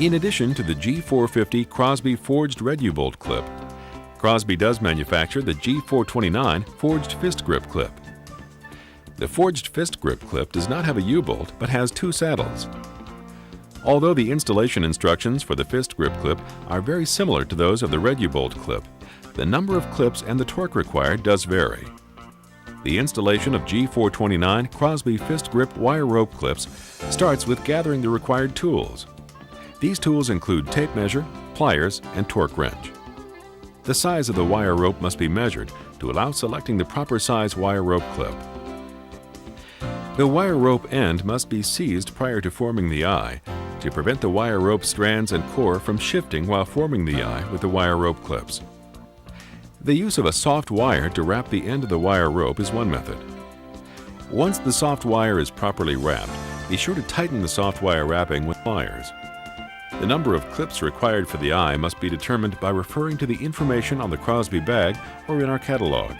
In addition to the G450 Crosby forged red U-bolt clip, Crosby does manufacture the G429 forged fist grip clip. The forged fist grip clip does not have a U-bolt but has two saddles. Although the installation instructions for the fist grip clip are very similar to those of the red U-bolt clip, the number of clips and the torque required does vary. The installation of G429 Crosby fist grip wire rope clips starts with gathering the required tools. These tools include tape measure, pliers, and torque wrench. The size of the wire rope must be measured to allow selecting the proper size wire rope clip. The wire rope end must be seized prior to forming the eye to prevent the wire rope strands and core from shifting while forming the eye with the wire rope clips. The use of a soft wire to wrap the end of the wire rope is one method. Once the soft wire is properly wrapped, be sure to tighten the soft wire wrapping with pliers. The number of clips required for the eye must be determined by referring to the information on the Crosby bag or in our catalog.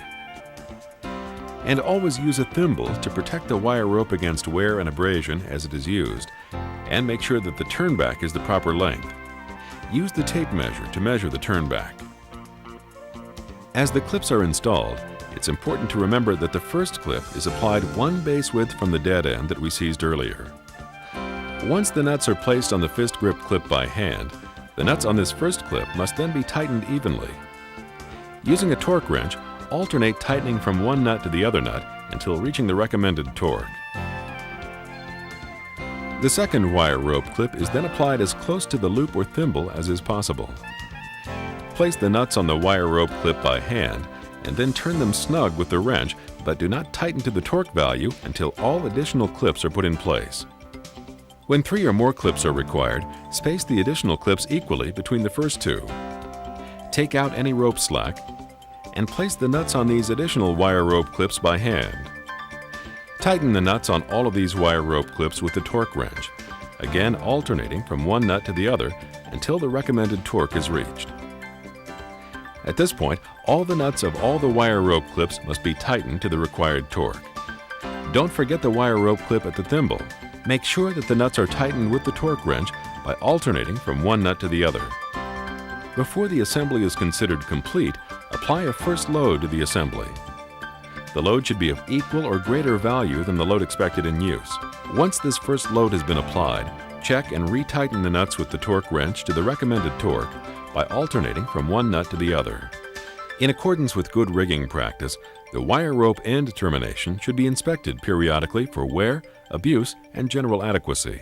And always use a thimble to protect the wire rope against wear and abrasion as it is used, and make sure that the turnback is the proper length. Use the tape measure to measure the turnback. As the clips are installed, it's important to remember that the first clip is applied one base width from the dead end that we seized earlier. Once the nuts are placed on the fist grip clip by hand, the nuts on this first clip must then be tightened evenly. Using a torque wrench, alternate tightening from one nut to the other nut until reaching the recommended torque. The second wire rope clip is then applied as close to the loop or thimble as is possible. Place the nuts on the wire rope clip by hand and then turn them snug with the wrench, but do not tighten to the torque value until all additional clips are put in place. When 3 or more clips are required, space the additional clips equally between the first 2. Take out any rope slack and place the nuts on these additional wire rope clips by hand. Tighten the nuts on all of these wire rope clips with the torque wrench, again alternating from one nut to the other until the recommended torque is reached. At this point, all the nuts of all the wire rope clips must be tightened to the required torque. Don't forget the wire rope clip at the thimble. Make sure that the nuts are tightened with the torque wrench by alternating from one nut to the other. Before the assembly is considered complete, apply a first load to the assembly. The load should be of equal or greater value than the load expected in use. Once this first load has been applied, check and retighten the nuts with the torque wrench to the recommended torque by alternating from one nut to the other. In accordance with good rigging practice, the wire rope end termination should be inspected periodically for wear, abuse, and general adequacy.